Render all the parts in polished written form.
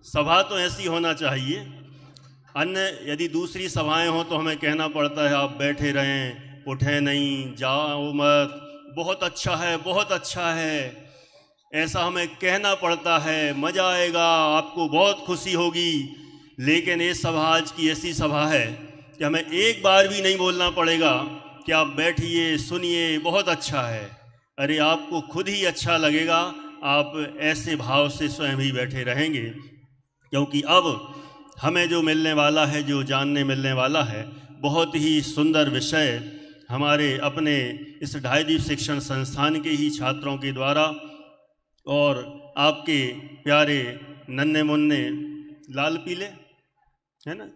सभा तो ऐसी होना चाहिए। अन्य यदि दूसरी सभाएं हों तो हमें कहना पड़ता है आप बैठे रहें, उठें नहीं, जाओ मत, बहुत अच्छा है, बहुत अच्छा है, ऐसा हमें कहना पड़ता है, मज़ा आएगा, आपको बहुत खुशी होगी। लेकिन ये सभा आज की ऐसी सभा है कि हमें एक बार भी नहीं बोलना पड़ेगा कि आप बैठिए, सुनिए, बहुत अच्छा है। अरे आपको खुद ही अच्छा लगेगा, आप ऐसे भाव से स्वयं ही बैठे रहेंगे, क्योंकि अब हमें जो मिलने वाला है, जो जानने मिलने वाला है, बहुत ही सुंदर विषय हमारे अपने इस ढाईदीप शिक्षण संस्थान के ही छात्रों के द्वारा और आपके प्यारे नन्हे मुन्ने लाल पीले है ना,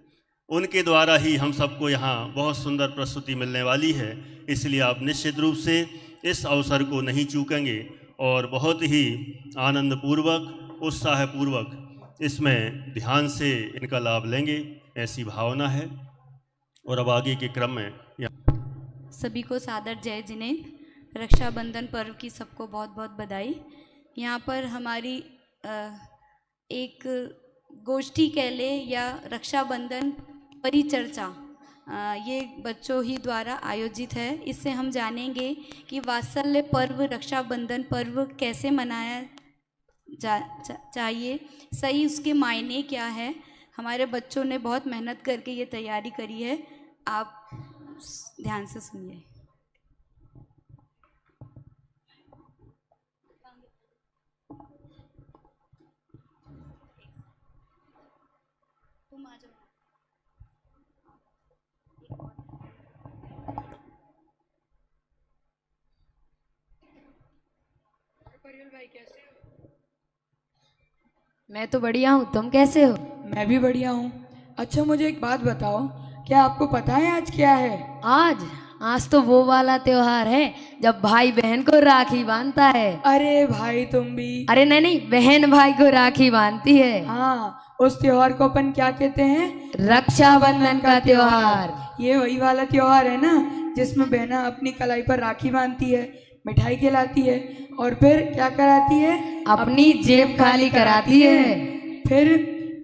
उनके द्वारा ही हम सबको यहाँ बहुत सुंदर प्रस्तुति मिलने वाली है। इसलिए आप निश्चित रूप से इस अवसर को नहीं चूकेंगे और बहुत ही आनंदपूर्वक, उत्साहपूर्वक इसमें ध्यान से इनका लाभ लेंगे, ऐसी भावना है। और अब आगे के क्रम में सभी को सादर जय जिनेंद्र। रक्षाबंधन पर्व की सबको बहुत बहुत बधाई। यहाँ पर हमारी एक गोष्ठी कह ले या रक्षाबंधन परिचर्चा ये बच्चों ही द्वारा आयोजित है। इससे हम जानेंगे कि वात्सल्य पर्व, रक्षाबंधन पर्व कैसे मनाया चाहिए, सही उसके मायने क्या है। हमारे बच्चों ने बहुत मेहनत करके ये तैयारी करी है, आप ध्यान से सुनिए। तुम आ जाओ। भाई कैसे हो? मैं तो बढ़िया हूँ, तुम कैसे हो? मैं भी बढ़िया हूँ। अच्छा मुझे एक बात बताओ, क्या आपको पता है आज क्या है? आज तो वो वाला त्योहार है जब भाई बहन को राखी बांधता है। अरे भाई तुम भी। अरे नहीं, बहन भाई को राखी बांधती है। हाँ, उस त्योहार को अपन क्या कहते हैं? रक्षाबंधन का त्योहार। ये वही वाला त्योहार है ना जिसमें बहना अपनी कलाई पर राखी बांधती है, मिठाई खिलाती है और फिर क्या कराती है? अपनी जेब खाली कराती है। फिर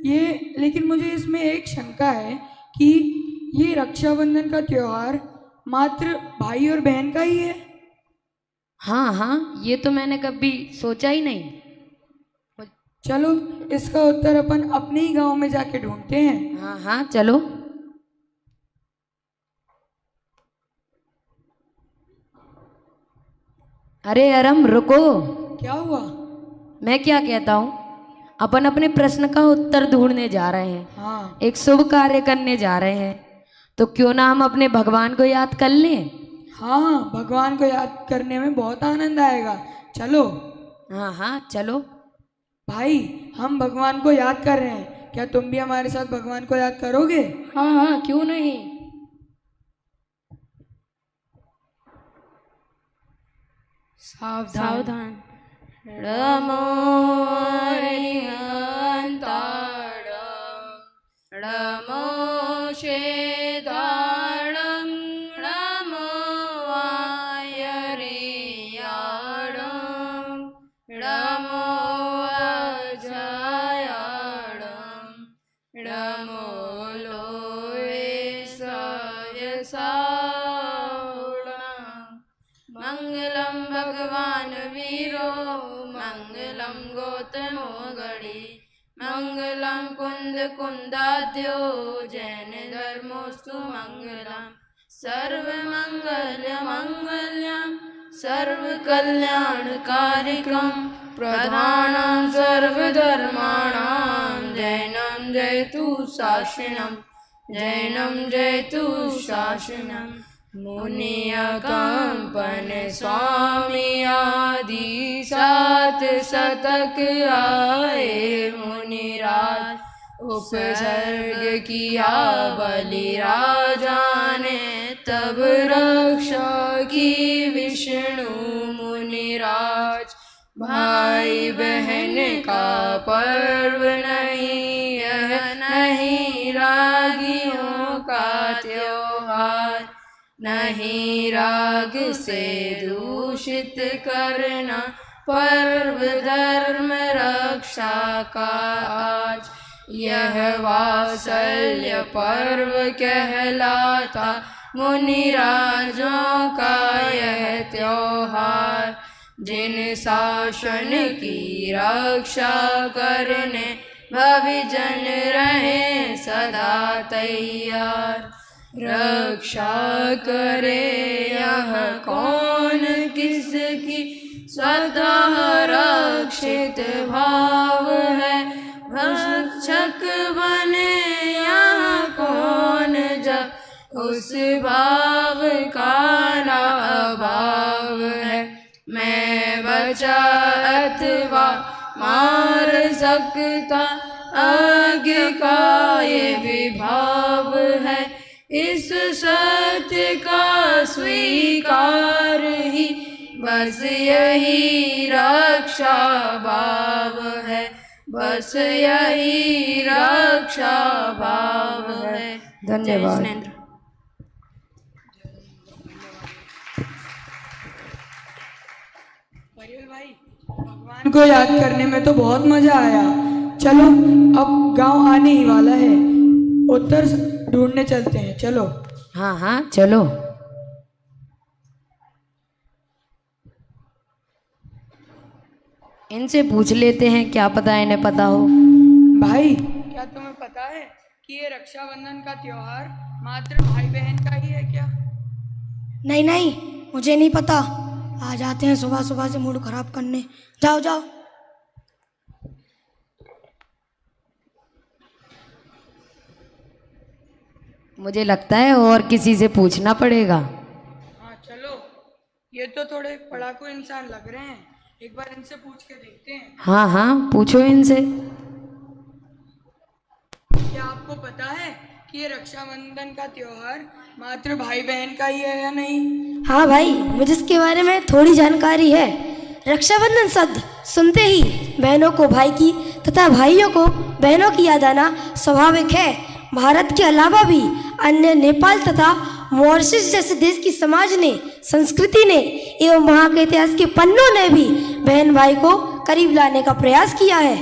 ये, लेकिन मुझे इसमें एक शंका है कि ये रक्षाबंधन का त्योहार मात्र भाई और बहन का ही है। हाँ, ये तो मैंने कभी सोचा ही नहीं। चलो इसका उत्तर अपन अपने ही गांव में जाके ढूंढते हैं। हाँ, चलो। अरे अरम रुको। क्या हुआ? मैं क्या कहता हूँ, अपन अपने प्रश्न का उत्तर ढूंढने जा रहे हैं। हाँ, एक शुभ कार्य करने जा रहे हैं, तो क्यों ना हम अपने भगवान को याद कर लें। हाँ, भगवान को याद करने में बहुत आनंद आएगा। चलो। हाँ, चलो। भाई हम भगवान को याद कर रहे हैं, क्या तुम भी हमारे साथ भगवान को याद करोगे? हाँ, क्यों नहीं। सावधान। नमो नमो शेदाणं नमो आयरियाणं नमो अजायाणं नमो लोये सयसावणं। मंगलम भगवान वीरो मंगलम गौतमो गणी मंगलम कुंद कुंदाद्यो जैन धर्मोस्तु मंगलम। सर्व मंगल मंगल्यम सर्व कल्याणकारिकम प्रधानं सर्वधर्माणां जैनं जयतु शासनम जैनं जयतु शासनम। मुनियकंपन स्वामी आदि सात शतक आए मुनिराज उपसर्ग किया बलि राजा ने तब रक्षा की विष्णु मुनिराज। भाई बहन का पर्व नहीं, यह नहीं रागियों का त्योहार। नहीं राग से दूषित करना पर्व धर्म रक्षा का आज। यह वात्सल्य पर्व कहलाता मुनिराजों का यह त्योहार। जिन शासन की रक्षा करने भविजन रहे सदा तैयार। रक्षा करे यह कौन किसकी स्वतः रक्षित भाव है। भक्षक बने यहाँ कौन जब उस भाव का ना अभाव है। मैं बचा अथवा मार सकता आगे का ये विभाव है। इस सत्य का स्वीकार ही बस यही रक्षा भाव है। बस यही रक्षा भाव है। धन्यवाद। जय जिनेंद्र। भाई भगवान को याद करने में तो बहुत मजा आया। चलो अब गांव आने ही वाला है, उत्तर ढूंढने चलते हैं। चलो। हाँ हाँ चलो। इनसे पूछ लेते हैं, क्या पता इन्हें पता हो। भाई क्या तुम्हें पता है कि ये रक्षाबंधन का त्योहार मात्र भाई बहन का ही है क्या? नहीं नहीं, मुझे नहीं पता। आ जाते हैं सुबह सुबह से मूड खराब करने। जाओ जाओ। मुझे लगता है और किसी से पूछना पड़ेगा। हाँ चलो, ये तो थोड़े पढ़ाकू इंसान लग रहे हैं, एक बार इनसे पूछ के देखते हैं। हाँ हाँ पूछो इनसे। क्या आपको पता है कि ये रक्षाबंधन का त्योहार मात्र भाई बहन का ही है या नहीं? हाँ भाई, मुझे इसके बारे में थोड़ी जानकारी है। रक्षाबंधन शब्द सुनते ही बहनों को भाई की तथा भाइयों को बहनों की याद आना स्वाभाविक है। भारत के अलावा भी अन्य नेपाल तथा मॉरिशस जैसे देश की समाज ने, संस्कृति ने एवं वहाँ के इतिहास के पन्नों ने भी बहन भाई को करीब लाने का प्रयास किया है।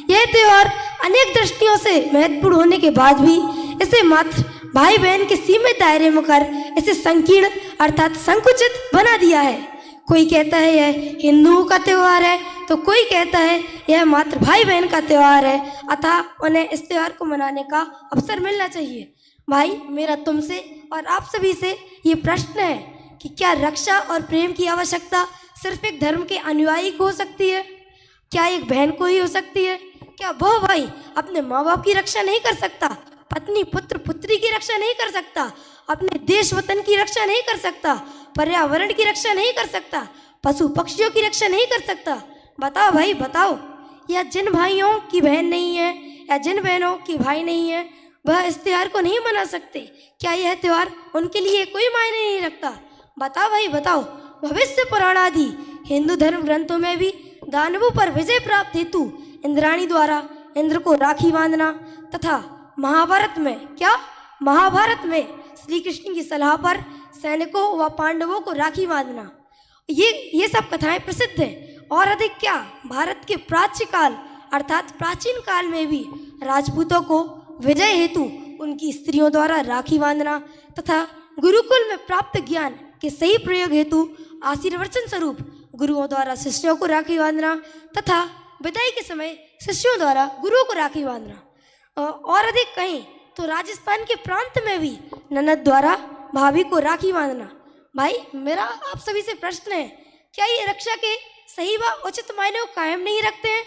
यह त्योहार अनेक दृष्टियों से महत्वपूर्ण होने के बाद भी इसे मात्र भाई बहन के सीमित दायरे में कर इसे संकीर्ण अर्थात संकुचित बना दिया है। कोई कहता है यह हिंदुओं का त्योहार है, तो कोई कहता है यह मात्र भाई बहन का त्योहार है, अतः उन्हें इस त्योहार को मनाने का अवसर मिलना चाहिए। भाई, मेरा तुमसे और आप सभी से ये प्रश्न है कि क्या रक्षा और प्रेम की आवश्यकता सिर्फ एक धर्म के अनुयायी को हो सकती है? क्या एक बहन को ही हो सकती है? क्या वह भाई अपने माँ बाप की रक्षा नहीं कर सकता, पत्नी पुत्र पुत्री की रक्षा नहीं कर सकता, अपने देश वतन की रक्षा नहीं कर सकता, पर्यावरण की रक्षा नहीं कर सकता, पशु पक्षियों की रक्षा नहीं कर सकता? बताओ भाई बताओ। या जिन भाइयों की बहन नहीं है या जिन बहनों की भाई नहीं है वह इस त्योहार को नहीं मना सकते? क्या यह त्योहार उनके लिए कोई मायने नहीं रखता? बताओ भाई बताओ। भविष्य पुराण आदि हिंदू धर्म ग्रंथों में भी दानवों पर विजय प्राप्त हेतु इंद्राणी द्वारा इंद्र को राखी बांधना तथा महाभारत में श्री कृष्ण की सलाह पर सैनिकों व पांडवों को राखी बांधना, ये सब कथाएं प्रसिद्ध हैं। और अधिक क्या, भारत के प्राचीन काल में भी राजपूतों को विजय हेतु उनकी स्त्रियों द्वारा राखी बांधना तथा गुरुकुल में प्राप्त ज्ञान के सही प्रयोग हेतु आशीर्वचन स्वरूप गुरुओं द्वारा शिष्यों को राखी बांधना तथा विदाई के समय शिष्यों द्वारा गुरुओं को राखी बांधना। और अधिक कहीं तो राजस्थान के प्रांत में भी ननद द्वारा भाभी को राखी बांधना। भाई, मेरा आप सभी से प्रश्न है, क्या ये रक्षा के सही व उचित मायने को कायम नहीं रखते हैं?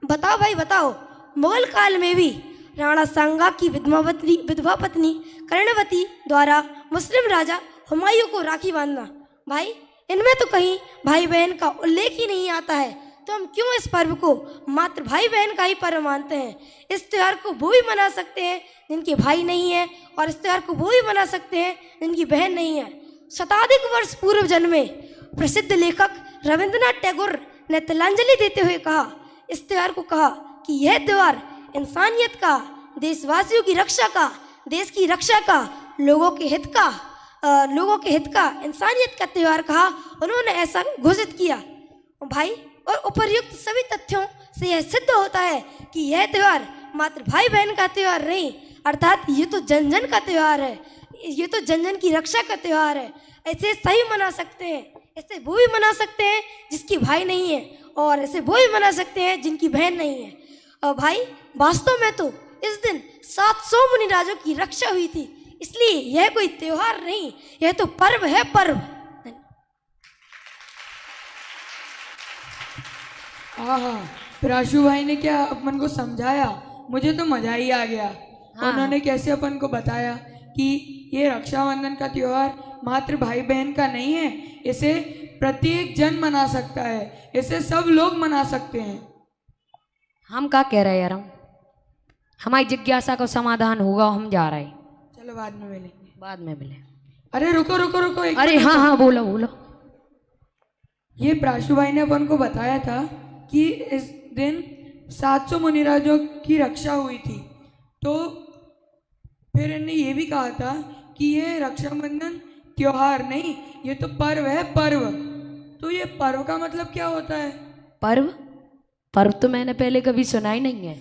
बताओ भाई बताओ। मुगल काल में भी राणा सांगा की विधवा पत्नी कर्णवती द्वारा मुस्लिम राजा हुमायूं को राखी बांधना। भाई, इनमें तो कहीं भाई बहन का उल्लेख ही नहीं आता है, तो हम क्यों इस पर्व को मात्र भाई बहन का ही पर्व मानते हैं? इस त्यौहार को वो भी मना सकते हैं जिनके भाई नहीं है, और इस त्यौहार को वो भी मना सकते हैं जिनकी बहन नहीं है। शताधिक वर्ष पूर्व जन्मे प्रसिद्ध लेखक रविंद्रनाथ टैगोर ने तिलांजलि देते हुए इस त्यौहार को कहा कि यह त्यौहार इंसानियत का, देशवासियों की रक्षा का, देश की रक्षा का, लोगों के हित का इंसानियत का त्यौहार कहा। उन्होंने ऐसा घोषित किया। भाई, और उपर्युक्त सभी तथ्यों से यह सिद्ध होता है कि यह त्यौहार मात्र भाई बहन का त्योहार नहीं, अर्थात ये तो जन जन का त्योहार है, ये तो जन जन की रक्षा का त्योहार है। ऐसे सही मना सकते हैं, ऐसे वो भी मना सकते हैं जिसकी भाई नहीं है, और ऐसे वो भी मना सकते हैं जिनकी बहन नहीं है। और भाई वास्तव में तो इस दिन 700 मुनिराजों की रक्षा हुई थी, इसलिए यह कोई त्योहार नहीं, यह तो पर्व है, पर्व। हाँ, प्राशु भाई ने क्या अपन को समझाया, मुझे तो मजा ही आ गया। उन्होंने कैसे अपन को बताया कि ये रक्षाबंधन का त्योहार मात्र भाई बहन का नहीं है, इसे प्रत्येक जन मना सकता है, इसे सब लोग मना सकते हैं। हम क्या कह रहे हैं यार, हमारी जिज्ञासा को समाधान होगा, हम जा रहे हैं। चलो बाद में मिलेंगे। बाद में मिले। अरे रुको रुको रुको, एक अरे हाँ हाँ, बोलो बोलो। ये प्राशु भाई ने अपन को बताया था कि इस दिन 700 मुनिराजों की रक्षा हुई थी, तो फिर इन्होंने ये भी कहा था कि ये रक्षाबंधन त्योहार नहीं, ये तो पर्व है, पर्व। तो ये पर्व का मतलब क्या होता है? पर्व? पर्व तो मैंने पहले कभी सुना ही नहीं है।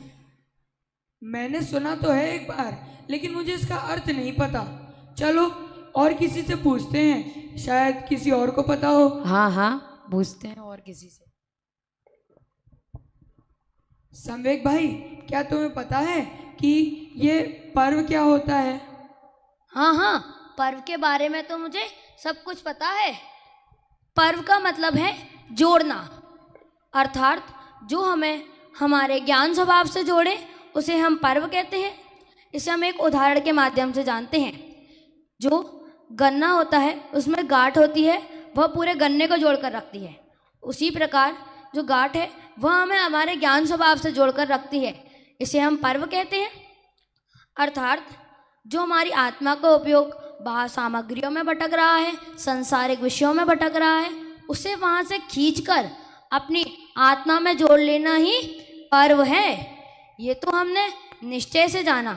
मैंने सुना तो है एक बार, लेकिन मुझे इसका अर्थ नहीं पता। चलो और किसी से पूछते हैं, शायद किसी और को पता हो। हाँ हाँ, पूछते हैं और किसी से। संवेक भाई, क्या तुम्हें पता है कि ये पर्व क्या होता है? हाँ हाँ, पर्व के बारे में तो मुझे सब कुछ पता है। पर्व का मतलब है जोड़ना, अर्थात जो हमें हमारे ज्ञान स्वभाव से जोड़े उसे हम पर्व कहते हैं। इसे हम एक उदाहरण के माध्यम से जानते हैं। जो गन्ना होता है उसमें गांठ होती है, वह पूरे गन्ने को जोड़कर रखती है। उसी प्रकार जो गांठ है वह हमें हमारे ज्ञान स्वभाव से जोड़कर रखती है, इसे हम पर्व कहते हैं। अर्थात जो हमारी आत्मा का उपयोग बाहर सामग्रियों में भटक रहा है, सांसारिक विषयों में भटक रहा है, उसे वहाँ से खींचकर अपनी आत्मा में जोड़ लेना ही पर्व है। ये तो हमने निश्चय से जाना,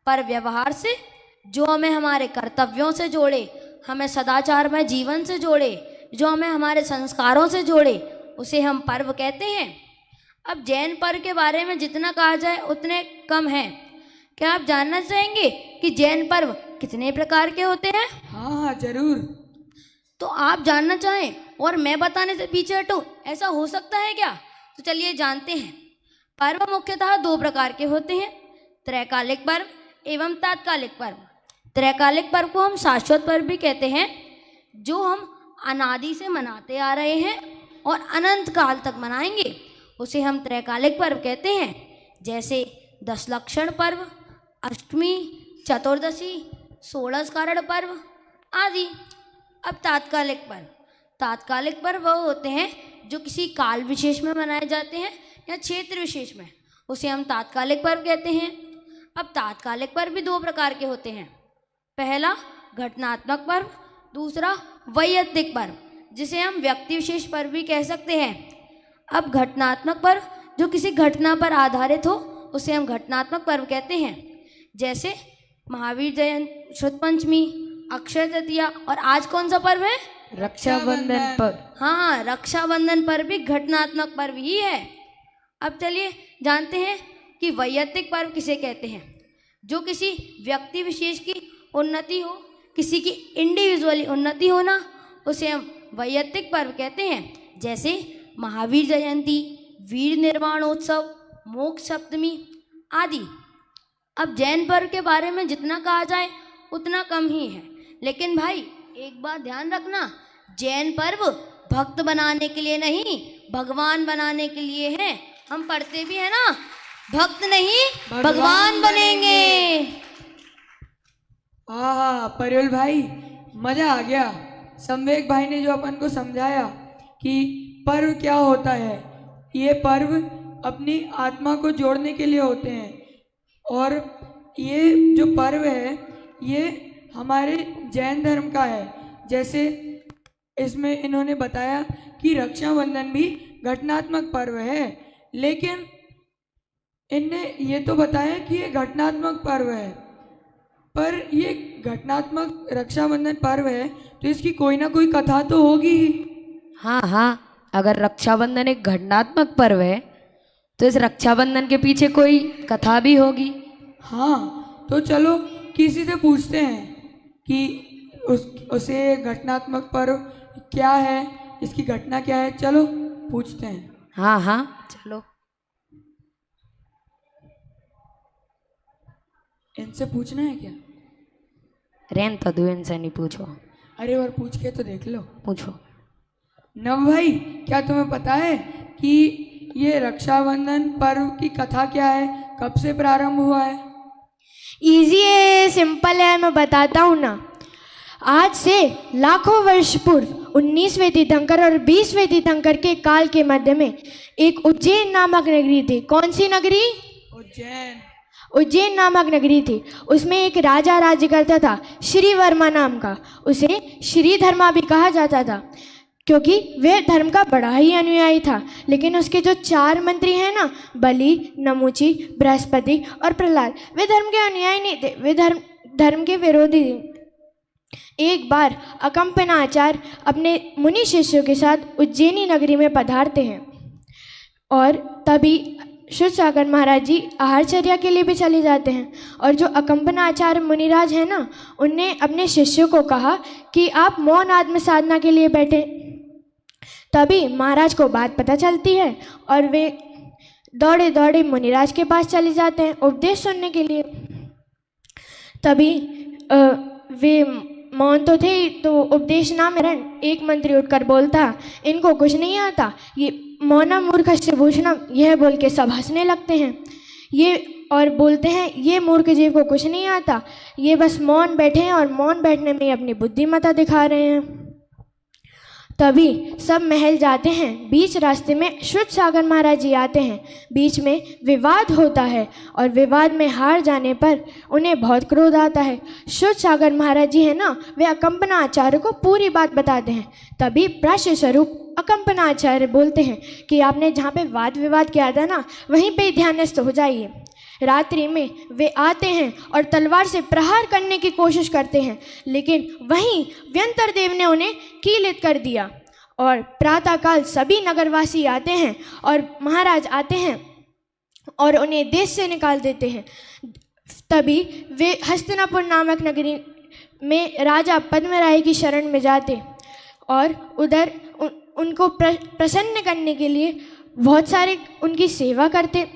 पर व्यवहार से जो हमें हमारे कर्तव्यों से जोड़े, हमें सदाचार में जीवन से जोड़े, जो हमें हमारे संस्कारों से जोड़े, उसे हम पर्व कहते हैं। अब जैन पर्व के बारे में जितना कहा जाए उतने कम है। क्या आप जानना चाहेंगे कि जैन पर्व कितने प्रकार के होते हैं? हाँ हाँ जरूर। तो आप जानना चाहें और मैं बताने से पीछे हटूं, ऐसा हो सकता है क्या? तो चलिए जानते हैं। पर्व मुख्यतः 2 प्रकार के होते हैं, त्रैकालिक पर्व एवं तात्कालिक पर्व। त्रैकालिक पर्व को हम शाश्वत पर्व भी कहते हैं, जो हम अनादि से मनाते आ रहे हैं और अनंत काल तक मनाएंगे, उसे हम त्रैकालिक पर्व कहते हैं। जैसे 10 लक्षण पर्व, अष्टमी, चतुर्दशी, 16 कारण पर्व आदि। अब तात्कालिक पर्व। तात्कालिक पर्व वह होते हैं जो किसी काल विशेष में मनाए जाते हैं या क्षेत्र विशेष में, उसे हम तात्कालिक पर्व कहते हैं। अब तात्कालिक पर्व भी 2 प्रकार के होते हैं। पहला घटनात्मक पर्व, दूसरा वैयक्तिक पर्व, जिसे हम व्यक्ति विशेष पर्व भी कह सकते हैं। अब घटनात्मक पर्व जो किसी घटना पर आधारित हो, उसे हम घटनात्मक पर्व कहते हैं। जैसे महावीर जयंती, शुद्ध पंचमी, अक्षय तृतीया, और आज कौन सा पर्व है? रक्षाबंधन पर्व। हाँ, रक्षाबंधन पर्व भी घटनात्मक पर्व ही है। अब चलिए जानते हैं कि वैयक्तिक पर्व किसे कहते हैं। जो किसी व्यक्ति विशेष की उन्नति हो, किसी की इंडिविजुअली उन्नति हो ना, उसे हम वैयक्तिक पर्व कहते हैं। जैसे महावीर जयंती, वीर निर्वाणोत्सव, मोक्ष सप्तमी आदि। अब जैन पर्व के बारे में जितना कहा जाए उतना कम ही है, लेकिन भाई एक बात ध्यान रखना, जैन पर्व भक्त बनाने के लिए नहीं, भगवान बनाने के लिए है। हम पढ़ते भी है ना, भक्त नहीं भगवान बनेंगे। हाँ, परिवल भाई मजा आ गया। संवेक भाई ने जो अपन को समझाया कि पर्व क्या होता है, ये पर्व अपनी आत्मा को जोड़ने के लिए होते हैं, और ये जो पर्व है ये हमारे जैन धर्म का है। जैसे इसमें इन्होंने बताया कि रक्षाबंधन भी घटनात्मक पर्व है, लेकिन इनने ये तो बताया कि ये घटनात्मक पर्व है, पर ये घटनात्मक रक्षाबंधन पर्व है तो इसकी कोई ना कोई कथा तो होगी ही। हाँ हाँ, अगर रक्षाबंधन एक घटनात्मक पर्व है तो इस रक्षाबंधन के पीछे कोई कथा भी होगी। हाँ, तो चलो किसी से पूछते हैं कि उसे घटनात्मक पर्व क्या है, इसकी घटना क्या है। चलो पूछते हैं। हाँ हाँ चलो। इनसे पूछना है क्या? रेन तो दो, इनसे नहीं पूछो। अरे और पूछ के तो देख लो। पूछो। नव भाई, क्या तुम्हें पता है कि ये रक्षाबंधन पर्व की कथा क्या है, कब से प्रारंभ हुआ है? इजी है, सिंपल है, मैं बताता हूँ ना। आज से लाखों वर्ष पूर्व 19वें तीर्थंकर और 20वें तीर्थंकर के काल के मध्य में एक उज्जैन नामक नगरी थी। कौन सी नगरी? उज्जैन। उज्जैन नामक नगरी थी। उसमें एक राजा राज्य करता था, श्री वर्मा नाम का। उसे श्रीधर्मा भी कहा जाता था क्योंकि वह धर्म का बड़ा ही अनुयायी था। लेकिन उसके जो 4 मंत्री हैं ना, बलि, नमुची, बृहस्पति और प्रहलाद, वे धर्म के अनुयायी नहीं थे, वे धर्म के विरोधी थे। एक बार अकंपनाचार्य अपने मुनि शिष्यों के साथ उज्जैनी नगरी में पधारते हैं और तभी शुद्धसागर महाराज जी आहारचर्या के लिए भी चले जाते हैं। और जो अकंपनाचार्य मुनिराज हैं ना, उनने अपने शिष्यों को कहा कि आप मौन आत्म साधना के लिए बैठे। तभी महाराज को बात पता चलती है और वे दौड़े दौड़े मुनिराज के पास चले जाते हैं उपदेश सुनने के लिए। तभी वे मौन तो थे, तो उपदेश ना मिलन एक मंत्री उठकर बोलता, इनको कुछ नहीं आता, ये मौना मूर्खस्य भूषणम, यह बोल के सब हंसने लगते हैं। ये और बोलते हैं, ये मूर्ख जीव को कुछ नहीं आता, ये बस मौन बैठे हैं और मौन बैठने में अपनी बुद्धिमत्ता दिखा रहे हैं। तभी सब महल जाते हैं। बीच रास्ते में शुद्धसागर महाराज जी आते हैं। बीच में विवाद होता है और विवाद में हार जाने पर उन्हें बहुत क्रोध आता है। शुद्धसागर महाराज जी है ना, वे अकंपनाचार्य को पूरी बात बताते हैं। तभी प्राश्य स्वरूप अकंपनाचार्य बोलते हैं कि आपने जहाँ पे वाद विवाद किया था ना, वहीं पे ध्यानस्थ हो जाइए। रात्रि में वे आते हैं और तलवार से प्रहार करने की कोशिश करते हैं, लेकिन वहीं व्यंतर देव ने उन्हें कीलित कर दिया। और प्रातःकाल सभी नगरवासी आते हैं और महाराज आते हैं और उन्हें देश से निकाल देते हैं। तभी वे हस्तिनापुर नामक नगरी में राजा पद्मराय की शरण में जाते और उधर उनको प्रसन्न करने के लिए बहुत सारे उनकी सेवा करते।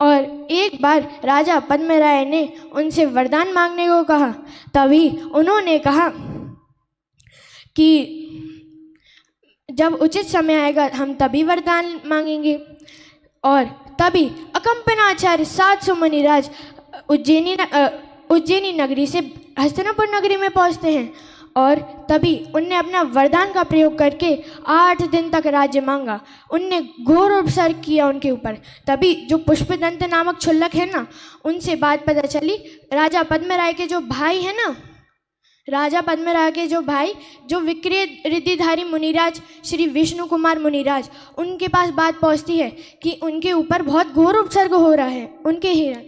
और एक बार राजा पद्मराय ने उनसे वरदान मांगने को कहा। तभी उन्होंने कहा कि जब उचित समय आएगा हम तभी वरदान मांगेंगे। और तभी अकंपनाचार्य 700 मुनिराज उज्जैनी नगरी से हस्तिनापुर नगरी में पहुंचते हैं और तभी उनने अपना वरदान का प्रयोग करके 8 दिन तक राज्य मांगा। उनने घोर उपसर्ग किया उनके ऊपर। तभी जो पुष्पदंत नामक क्षुल्लक है ना, उनसे बात पता चली। राजा पद्मराय के जो भाई है ना, राजा पद्मराय के जो भाई, जो विक्रिय रिद्धिधारी मुनिराज श्री विष्णु कुमार मुनिराज, उनके पास बात पहुंचती है कि उनके ऊपर बहुत घोर उपसर्ग हो रहा है उनके हिरण।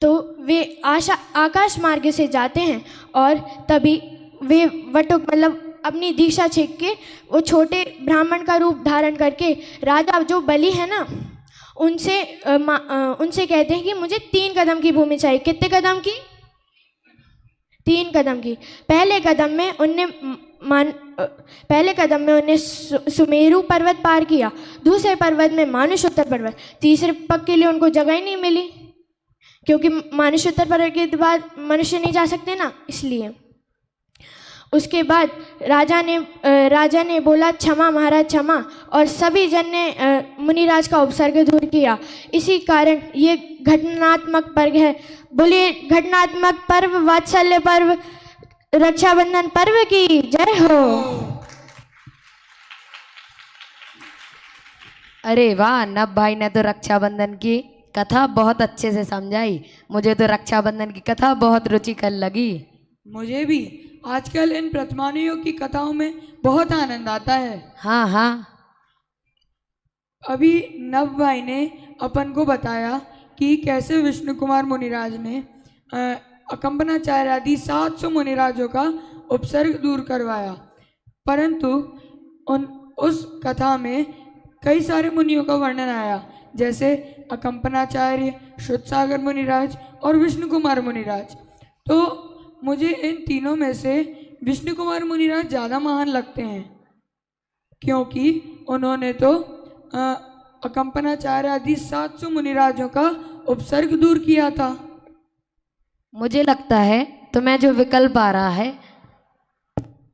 तो वे आकाश मार्ग से जाते हैं और तभी वे वटुक मतलब अपनी दीक्षा छीन के वो छोटे ब्राह्मण का रूप धारण करके राजा जो बलि है ना, उनसे कहते हैं कि मुझे 3 कदम की भूमि चाहिए। कितने कदम की? 3 कदम की। पहले कदम में उन्हें सुमेरु पर्वत पार किया, दूसरे पर्वत में मानुषोत्तर पर्वत, तीसरे पग के लिए उनको जगह ही नहीं मिली क्योंकि मानुषोत्तर पर्वत के बाद मनुष्य नहीं जा सकते ना, इसलिए। उसके बाद राजा ने बोला क्षमा महाराज क्षमा, और सभी जन ने मुनिराज का उपसर्ग दूर किया। इसी कारण ये घटनात्मक पर्व है। बोलिए घटनात्मक पर्व, वात्सल्य पर्व, रक्षाबंधन पर्व की जय हो। अरे वाह, नब भाई ने तो रक्षाबंधन की कथा बहुत अच्छे से समझाई। मुझे तो रक्षाबंधन की कथा बहुत रुचिकर लगी। मुझे भी। आजकल इन प्रतिमानियों की कथाओं में बहुत आनंद आता है। हाँ हाँ। अभी नव भाई ने अपन को बताया कि कैसे विष्णु कुमार मुनिराज ने अकंपनाचार्य आदि 700 मुनिराजों का उपसर्ग दूर करवाया। परंतु उस कथा में कई सारे मुनियों का वर्णन आया, जैसे अकंपनाचार्य, शुद्धसागर मुनिराज और विष्णु कुमार मुनिराज। तो मुझे इन तीनों में से विष्णु कुमार मुनिराज ज़्यादा महान लगते हैं, क्योंकि उन्होंने तो अकंपनाचार्य आदि 700 मुनिराजों का उपसर्ग दूर किया था। मुझे लगता है तुम्हें जो विकल्प आ रहा है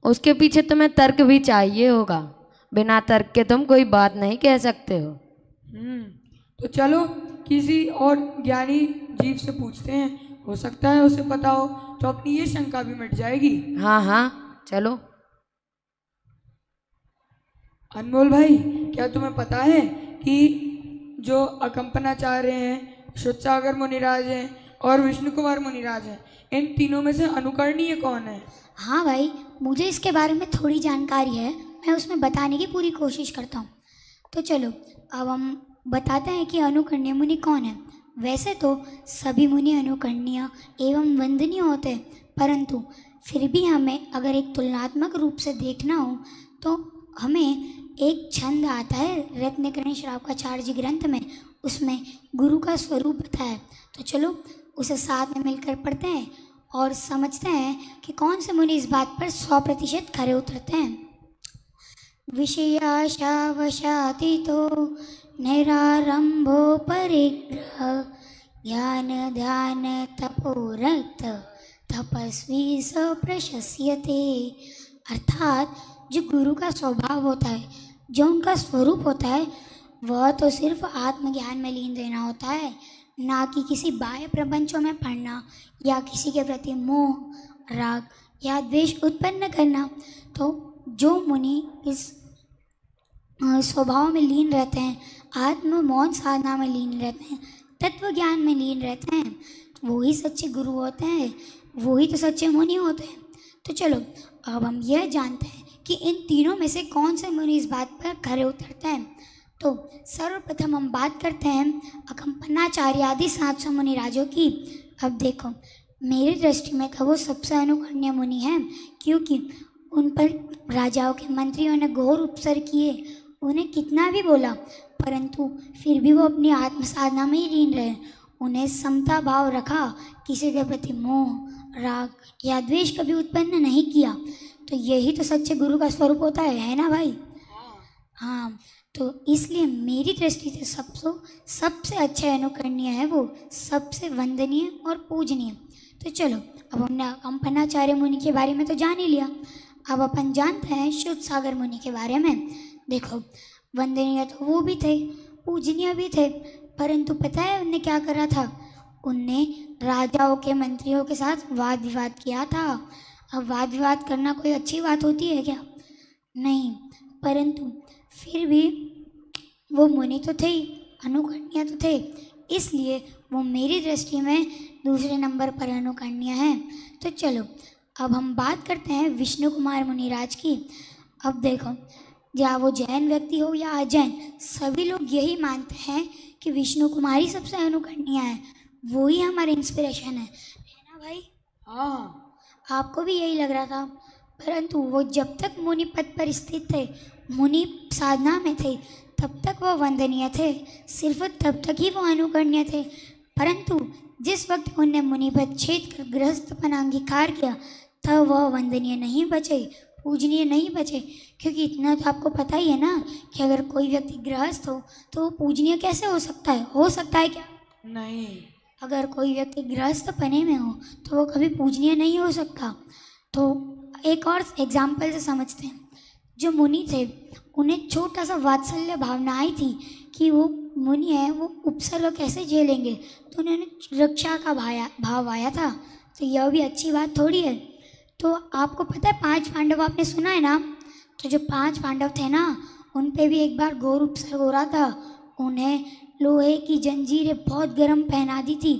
उसके पीछे तुम्हें तर्क भी चाहिए होगा। बिना तर्क के तुम कोई बात नहीं कह सकते हो। तो चलो किसी और ज्ञानी जीव से पूछते हैं, हो सकता है उसे पता हो, तो अपनी ये शंका भी मिट जाएगी। हाँ हाँ चलो। अनमोल भाई, क्या तुम्हें पता है कि जो अकंपनाचार्य हैं, शुद्धसागर मुनिराज हैं और विष्णु कुमार मुनिराज हैं, इन तीनों में से अनुकरणीय कौन है? हाँ भाई, मुझे इसके बारे में थोड़ी जानकारी है, मैं उसमें बताने की पूरी कोशिश करता हूँ। तो चलो अब हम बताते हैं कि अनुकरणीय मुनि कौन है। वैसे तो सभी मुनि अनुकरणीय एवं वंदनीय होते हैं, परंतु फिर भी हमें अगर एक तुलनात्मक रूप से देखना हो तो हमें एक छंद आता है रत्नकरण श्रावकाचार्य ग्रंथ में, उसमें गुरु का स्वरूप बताया है। तो चलो उसे साथ में मिलकर पढ़ते हैं और समझते हैं कि कौन से मुनि इस बात पर 100% खरे उतरते हैं। विषयाशावशातीतो निरारंभो परिग्रह ज्ञान ध्यान तपोरक्त तपस्वी स प्रशस्यते। अर्थात जो गुरु का स्वभाव होता है, जो उनका स्वरूप होता है, वह तो सिर्फ आत्मज्ञान में लीन रहना होता है, ना कि किसी बाह्य प्रपंचों में पढ़ना या किसी के प्रति मोह, राग या द्वेष उत्पन्न करना। तो जो मुनि इस स्वभाव में लीन रहते हैं, आत्म मौन साधना में लीन रहते हैं, तत्व ज्ञान में लीन रहते हैं, वो ही सच्चे गुरु होते हैं, वो ही तो सच्चे मुनि होते हैं। तो चलो अब हम यह जानते हैं कि इन तीनों में से कौन से मुनि इस बात पर खरे उतरते हैं। तो सर्वप्रथम हम बात करते हैं अकंपनाचार्य आदि 700 मुनिराजों की। अब देखो, मेरी दृष्टि में तो वो सबसे अनुकरणीय मुनि हैं, क्योंकि उन पर राजाओं के मंत्रियों ने घोर उपसर्ग किए, उन्हें कितना भी बोला, परंतु फिर भी वो अपनी आत्म साधना में ही लीन रहे। उन्हें समता भाव रखा, किसी के प्रति मोह, राग या द्वेष कभी उत्पन्न नहीं किया। तो यही तो सच्चे गुरु का स्वरूप होता है ना भाई? हाँ, तो इसलिए मेरी दृष्टि से सबसे अच्छे अनुकरणीय है वो, सबसे वंदनीय और पूजनीय। तो चलो अब हमने अकंपनाचार्य मुनि के बारे में तो जान ही लिया, अब अपन जानते हैं शुद्धसागर मुनि के बारे में। देखो, वंदनीय तो वो भी थे, पूजनीय भी थे, परंतु पता है उनने क्या करा था? उनने राजाओं के मंत्रियों के साथ वाद विवाद किया था। अब वाद विवाद करना कोई अच्छी बात होती है क्या? नहीं, परंतु फिर भी वो मुनि तो थे, अनुकरणीय तो थे, इसलिए वो मेरी दृष्टि में दूसरे नंबर पर अनुकरणीय हैं। तो चलो अब हम बात करते हैं विष्णु कुमार मुनिराज की। अब देखो, या वो जैन व्यक्ति हो या अजैन, सभी लोग यही मानते हैं कि विष्णु कुमार ही सबसे अनुकरणीय है, वो ही हमारे इंस्पिरेशन है ना भाई? हाँ, आपको भी यही लग रहा था, परंतु वो जब तक मुनि पद पर स्थित थे, मुनि साधना में थे, तब तक वो वंदनीय थे, सिर्फ तब तक ही वो अनुकरणीय थे। परंतु जिस वक्त उन्हें मुनि पद छेद कर गृहस्थपन अंगीकार किया, तब वह वंदनीय नहीं बचे, पूजनीय नहीं बचे। क्योंकि इतना तो आपको पता ही है ना कि अगर कोई व्यक्ति गृहस्थ हो तो वो पूजनीय कैसे हो सकता है? हो सकता है क्या? नहीं। अगर कोई व्यक्ति गृहस्थ पने में हो तो वो कभी पूजनीय नहीं हो सकता। तो एक और एग्जाम्पल से समझते हैं। जो मुनि थे, उन्हें छोटा सा वात्सल्य भावना आई थी कि वो मुनि है, वो उपसर्ग कैसे झेलेंगे, तो उन्होंने रक्षा का भाव आया था। तो यह भी अच्छी बात थोड़ी है। तो आपको पता है 5 पांडव आपने सुना है ना? तो जो 5 पांडव थे ना, उन पे भी एक बार घोर उपसर्ग हो रहा था। उन्हें लोहे की जंजीरें बहुत गर्म पहना दी थी।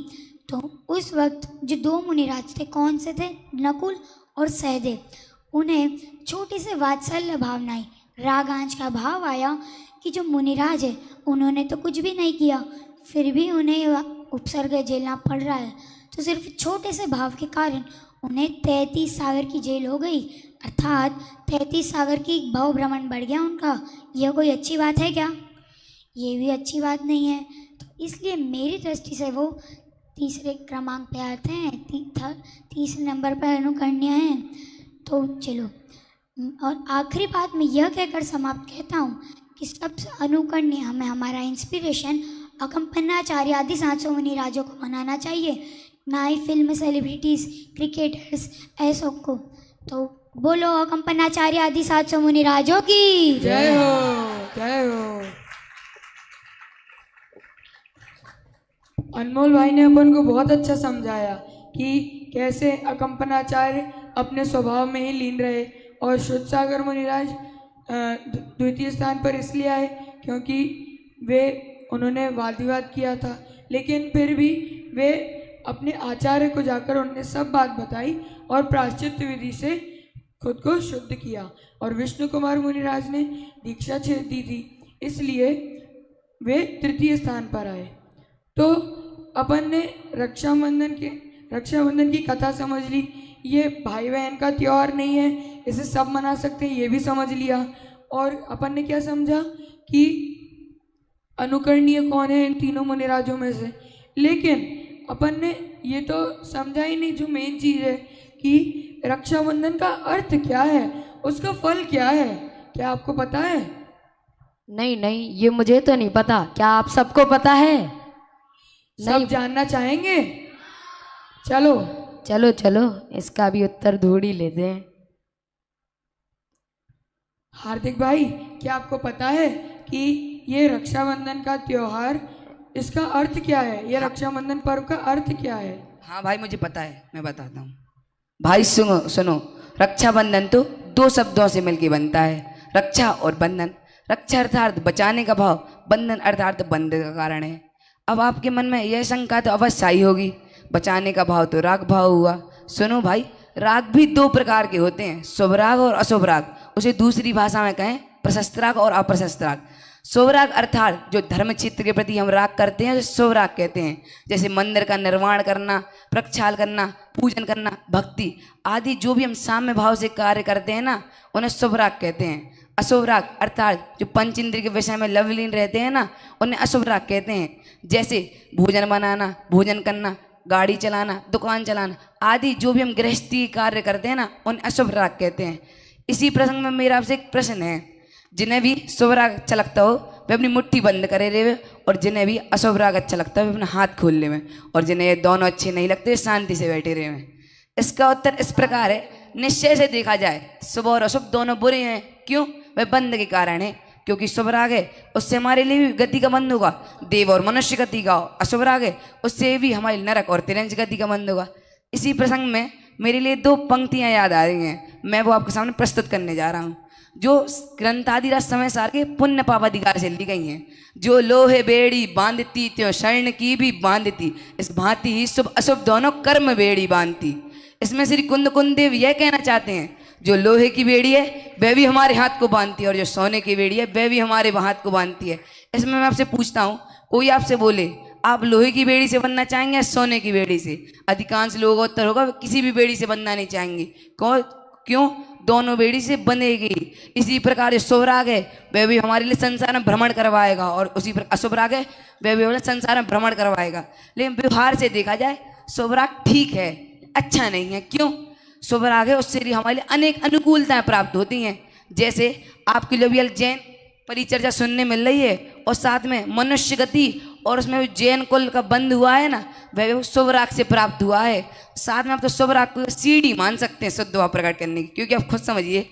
तो उस वक्त जो 2 मुनिराज थे, कौन से थे? नकुल और सहदेव। उन्हें छोटी से वात्सल्य भावना आई, राग आंच का भाव आया कि जो मुनिराज है उन्होंने तो कुछ भी नहीं किया, फिर भी उन्हें उपसर्ग झेलना पड़ रहा है। तो सिर्फ छोटे से भाव के कारण उन्हें 33 सागर की जेल हो गई, अर्थात 33 सागर की भाव भ्रमण बढ़ गया उनका। यह कोई अच्छी बात है क्या? ये भी अच्छी बात नहीं है। तो इसलिए मेरी दृष्टि से वो तीसरे क्रमांक पे आते हैं, तीसरे नंबर पर अनुकरणीय हैं। तो चलो, और आखिरी बात मैं यह कहकर समाप्त कहता हूँ कि सबसे अनुकरणीय हमें हमारा इंस्पिरेशन अकम्पन्नाचार्य आदि 700 मुनिराजों को मनाना चाहिए, ना ही फिल्म सेलिब्रिटीज़, क्रिकेटर्स ऐसों को। तो बोलो अकम्पन्नाचार्य आदि 700 मुनिराजों की जय हो, जय हो। अनमोल भाई ने अपन को बहुत अच्छा समझाया कि कैसे अकम्पनाचार्य अपने स्वभाव में ही लीन रहे, और शुद्ध सागर मुनिराज द्वितीय स्थान पर इसलिए आए क्योंकि उन्होंने वाद विवाद किया था, लेकिन फिर भी वे अपने आचार्य को जाकर उन्होंने सब बात बताई और प्रायश्चित विधि से खुद को शुद्ध किया। और विष्णु कुमार मुनिराज ने दीक्षा दी थी, इसलिए वे तृतीय स्थान पर आए। तो अपन ने रक्षाबंधन की कथा समझ ली। ये भाई बहन का त्योहार नहीं है, इसे सब मना सकते हैं, ये भी समझ लिया। और अपन ने क्या समझा कि अनुकरणीय कौन है इन तीनों मुनिराजों में से, लेकिन अपन ने ये तो समझा ही नहीं जो मेन चीज़ है कि रक्षाबंधन का अर्थ क्या है, उसका फल क्या है। क्या आपको पता है? नहीं नहीं, ये मुझे तो नहीं पता। क्या आप सबको पता है? सब जानना चाहेंगे? चलो चलो चलो, इसका भी उत्तर ढूंढ ही लेते हैं। हार्दिक भाई, क्या आपको पता है कि ये रक्षाबंधन का त्योहार, इसका अर्थ क्या है? ये रक्षाबंधन पर्व का अर्थ क्या है? हाँ भाई, मुझे पता है, मैं बताता हूँ। भाई सुनो सुनो, रक्षाबंधन तो दो शब्दों से मिलकर बनता है, रक्षा और बंधन। रक्षा अर्थात बचाने का भाव, बंधन अर्थात बंध का कारण है। अब आपके मन में यह शंका तो अवश्य आई होगी, बचाने का भाव तो राग भाव हुआ। सुनो भाई, राग भी दो प्रकार के होते हैं, शुभ राग और अशुभ राग। उसे दूसरी भाषा में कहें प्रशस्त राग और अप्रशस्त राग। शुभ राग अर्थात जो धर्म क्षेत्र के प्रति हम राग करते हैं, उसे शुभ राग कहते हैं। जैसे मंदिर का निर्माण करना, प्रक्षाल करना, पूजन करना, भक्ति आदि जो भी हम साम्य भाव से कार्य करते हैं ना, उन्हें शुभ राग कहते हैं। अशुभ राग अर्थात जो पंच इंद्रिय के विषय में लवलीन रहते हैं ना, उन्हें अशुभ राग कहते हैं। जैसे भोजन बनाना, भोजन करना, गाड़ी चलाना, दुकान चलाना आदि जो भी हम गृहस्थी कार्य करते हैं ना, उन्हें अशुभ राग कहते हैं। इसी प्रसंग में मेरा आपसे एक प्रश्न है, जिन्हें भी शुभ राग अच्छा लगता हो वे अपनी मुट्ठी बंद करे रहे, और जिन्हें भी अशुभ राग अच्छा लगता है वे अपना हाथ खोल ले, और जिन्हें ये दोनों अच्छे नहीं लगते शांति से बैठे रहे। इसका उत्तर इस प्रकार है, निश्चय से देखा जाए शुभ और अशुभ दोनों बुरे हैं। क्यों? वे बंध के कारण है। क्योंकि शुभ राग है उससे हमारे लिए भी गति का बंध होगा, देव और मनुष्य गति का। अशुभ राग है उससे भी हमारी नरक और तिरंज गति का बंध होगा। इसी प्रसंग में मेरे लिए दो पंक्तियां याद आ रही हैं, मैं वो आपके सामने प्रस्तुत करने जा रहा हूँ, जो ग्रंथादिराज समय सार के पुण्य पाप अधिकार से ली गई हैं। जो लोहे बेड़ी बांधती त्यों शरण की भी बांधती, इस भांति ही शुभ अशुभ दोनों कर्म बेड़ी बांधती। इसमें श्री कुंद कुंदेव यह कहना चाहते हैं, जो लोहे की बेड़ी है वह भी हमारे हाथ को बांधती है, और जो सोने की बेड़ी है वह भी हमारे हाथ को बांधती है। इसमें मैं आपसे पूछता हूँ, कोई आपसे बोले आप लोहे की बेड़ी से बनना चाहेंगे या सोने की बेड़ी से? अधिकांश लोगों का उत्तर होगा किसी भी बेड़ी से बनना नहीं चाहेंगे। क्यों? दोनों बेड़ी से बंधेगी। इसी प्रकार जो शुभ राग है वह भी हमारे लिए संसार में भ्रमण करवाएगा, और उसी प्रकार अशुभ राग है वह भी हमारे संसार में भ्रमण करवाएगा। लेकिन व्यवहार से देखा जाए शुभ राग ठीक है, अच्छा नहीं है। क्यों? शुभ राग है उससे हमारे लिए अनेक अनुकूलताएं प्राप्त होती हैं। जैसे आपके लिए भी जैन परिचर्चा सुनने मिल रही है, और साथ में मनुष्य गति, और उसमें जैन कुल का बंध हुआ है ना, वह शुभ राग से प्राप्त हुआ है। साथ में आप तो शुभ राग को सीढ़ी मान सकते हैं शुद्ध भाव प्रकट करने की। क्योंकि आप खुद समझिए,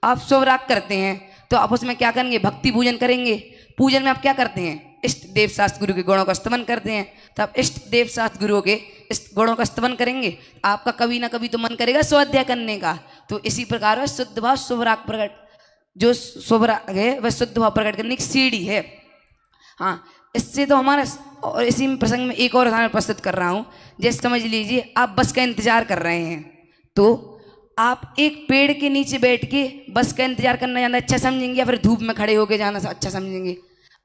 आप शुभ राग करते हैं तो आप उसमें क्या करेंगे? भक्ति पूजन करेंगे। पूजन में आप क्या करते हैं? इष्ट देव शास्त्र गुरु के गुणों का स्तमन करते हैं। तो आप इष्ट देव शास्त्र गुरुओं के इस गुणों का स्तमन करेंगे, आपका कभी ना कभी तो मन करेगा स्वाध्याय करने का। तो इसी प्रकार वह शुद्ध भाव शुभ राग प्रकट, जो शुभ राग है वह शुद्ध भाव प्रकट करने की सीढ़ी है। हाँ, इससे तो हमारा, और इसी प्रसंग में एक और उदाहरण प्रस्तुत कर रहा हूँ। जैसे समझ लीजिए आप बस का इंतजार कर रहे हैं, तो आप एक पेड़ के नीचे बैठ के बस का इंतजार करना ज़्यादा अच्छा समझेंगे या फिर धूप में खड़े होकर जाना अच्छा समझेंगे?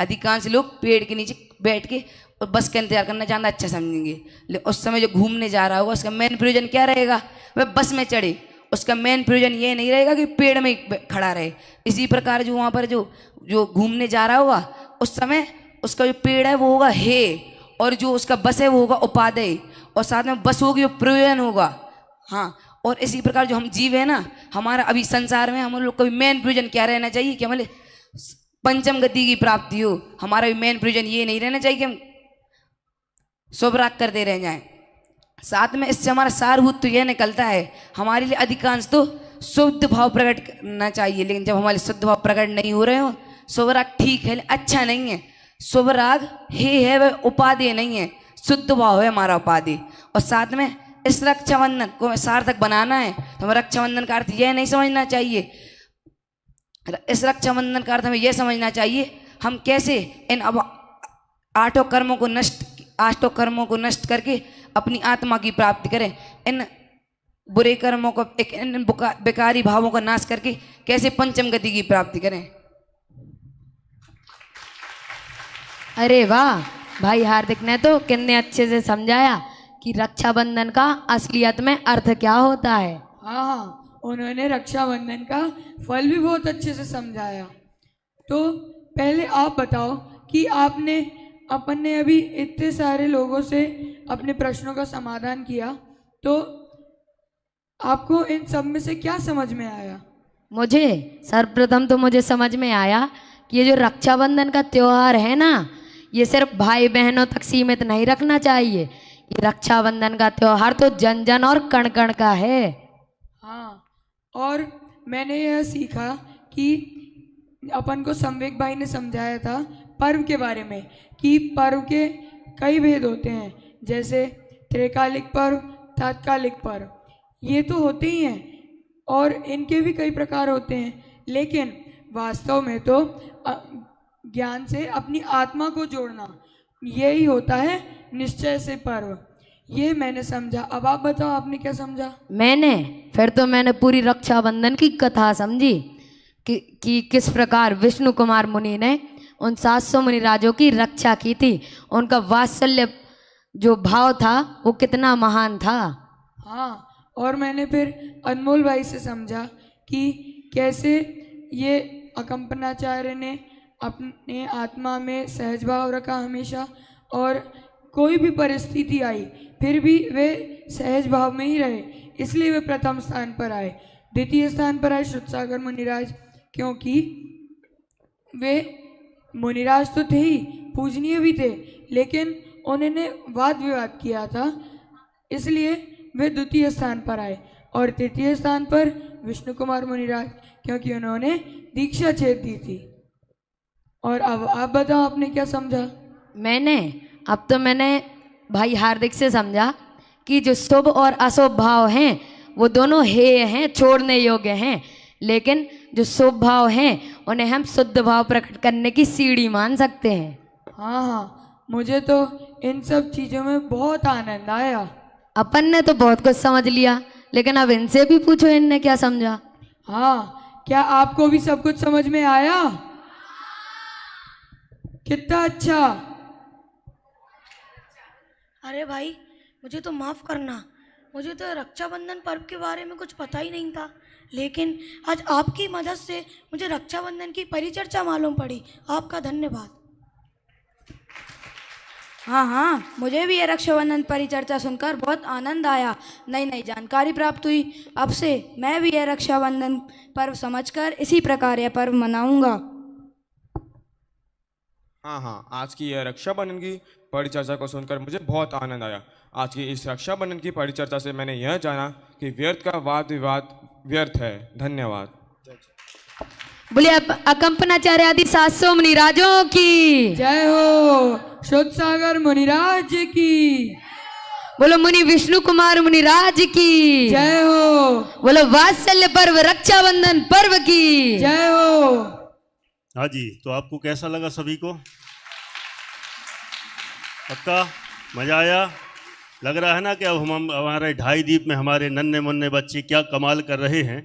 अधिकांश लोग पेड़ के नीचे बैठ के और बस का इंतजार करना ज़्यादा अच्छा समझेंगे। लेकिन उस समय जो घूमने जा रहा होगा उसका मेन प्रयोजन क्या रहेगा? वह बस में चढ़े, उसका मेन प्रयोजन ये नहीं रहेगा कि पेड़ में खड़ा रहे। इसी प्रकार जो वहाँ पर जो घूमने जा रहा होगा उस समय उसका जो पेड़ है वो होगा हे, और जो उसका बस है वो होगा उपादेय, और साथ में बस होगी वो प्रयोजन होगा। हाँ, और इसी प्रकार जो हम जीव है ना, हमारा अभी संसार में हम लोग का भी मेन प्रयोजन क्या रहना चाहिए कि हमारे पंचम गति की प्राप्ति हो। हमारा भी मेन प्रयोजन ये नहीं रहना चाहिए कि हम शुभ राग करते रह जाएं। साथ में इससे हमारा सारभूत तो यह निकलता है, हमारे लिए अधिकांश तो शुद्ध भाव प्रकट करना चाहिए, लेकिन जब हमारे शुद्ध भाव प्रकट नहीं हो रहे हो, शुभ राग ठीक है अच्छा नहीं है। शुभ राग हे है वह उपादेय नहीं है, शुद्ध भाव है हमारा उपादेय। और साथ में इस रक्षाबंधन को सार्थक बनाना है तो हमें रक्षाबंधन का अर्थ यह नहीं समझना चाहिए, इस रक्षाबंधन का अर्थ हमें यह समझना चाहिए हम कैसे इन आठों कर्मों को नष्ट करके अपनी आत्मा की प्राप्ति करें, इन बुरे कर्मों को, इन बेकारी भावों का नाश करके कैसे पंचम गति की प्राप्ति करें। अरे वाह, भाई हार्दिक ने तो कितने अच्छे से समझाया कि रक्षाबंधन का असलियत में अर्थ क्या होता है। हाँ हाँ, उन्होंने रक्षाबंधन का फल भी बहुत अच्छे से समझाया। तो पहले आप बताओ कि अपन ने अभी इतने सारे लोगों से अपने प्रश्नों का समाधान किया, तो आपको इन सब में से क्या समझ में आया? मुझे सर्वप्रथम तो मुझे समझ में आया कि ये जो रक्षाबंधन का त्योहार है ना, ये सिर्फ भाई बहनों तक सीमित नहीं रखना चाहिए। ये रक्षाबंधन का त्योहार तो जन जन और कण कण का है। हाँ, और मैंने यह सीखा कि अपन को संवेक भाई ने समझाया था पर्व के बारे में कि पर्व के कई भेद होते हैं, जैसे त्रिकालिक पर्व, तात्कालिक पर्व, ये तो होते ही हैं और इनके भी कई प्रकार होते हैं, लेकिन वास्तव में तो ज्ञान से अपनी आत्मा को जोड़ना यही होता है निश्चय से पर्व। ये मैंने समझा। अब आप बताओ, आपने क्या समझा? मैंने पूरी रक्षाबंधन की कथा समझी कि किस प्रकार विष्णु कुमार मुनि ने उन 700 मुनिराजों की रक्षा की थी, उनका वात्सल्य जो भाव था वो कितना महान था। हाँ, और मैंने फिर अनमोल भाई से समझा कि कैसे ये अकंपनाचार्य ने अपने आत्मा में सहज भाव रखा हमेशा, और कोई भी परिस्थिति आई फिर भी वे सहज भाव में ही रहे, इसलिए वे प्रथम स्थान पर आए। द्वितीय स्थान पर आए श्रुतसागर मुनिराज, क्योंकि वे मुनिराज तो थे ही, पूजनीय भी थे, लेकिन उन्होंने वाद विवाद किया था, इसलिए वे द्वितीय स्थान पर आए। और तृतीय स्थान पर विष्णु कुमार मुनिराज, क्योंकि उन्होंने दीक्षा छेद दी थी। और अब आप बताओ, आपने क्या समझा? मैंने भाई हार्दिक से समझा कि जो शुभ और अशुभ भाव हैं वो दोनों हेय हैं, छोड़ने योग्य हैं, लेकिन जो शुभ भाव हैं उन्हें हम शुद्ध भाव प्रकट करने की सीढ़ी मान सकते हैं। हाँ हाँ, मुझे तो इन सब चीज़ों में बहुत आनंद आया। अपन ने तो बहुत कुछ समझ लिया, लेकिन अब इनसे भी पूछो इनने क्या समझा। हाँ, क्या आपको भी सब कुछ समझ में आया? कितना अच्छा। अरे भाई, मुझे तो माफ़ करना, मुझे तो रक्षाबंधन पर्व के बारे में कुछ पता ही नहीं था, लेकिन आज आपकी मदद से मुझे रक्षाबंधन की परिचर्चा मालूम पड़ी। आपका धन्यवाद। हाँ, मुझे भी ये रक्षाबंधन परिचर्चा सुनकर बहुत आनंद आया, नई नई जानकारी प्राप्त हुई। अब से मैं भी ये रक्षाबंधन पर्व समझकर इसी प्रकार यह पर्व मनाऊंगा। हाँ, आज की यह रक्षाबंधन की परिचर्चा को सुनकर मुझे बहुत आनंद आया। आज की इस रक्षाबंधन की परिचर्चा से मैंने यह जाना कि व्यर्थ का वाद विवाद व्यर्थ है। धन्यवाद। बोलिए अकंपनाचार्य आदि 700 मुनिराजों की जय हो, श्रुतसागर मुनिराज की, बोलो मुनि विष्णु कुमार मुनिराज की जय हो, बोलो वात्सल्य पर्व रक्षाबंधन पर्व की जय हो। हाँ जी, तो आपको कैसा लगा सभी को? पक्का मजा आया? लग रहा है ना कि अब हम हमारे ढाई द्वीप में हमारे नन्हे मुन्ने बच्चे क्या कमाल कर रहे हैं।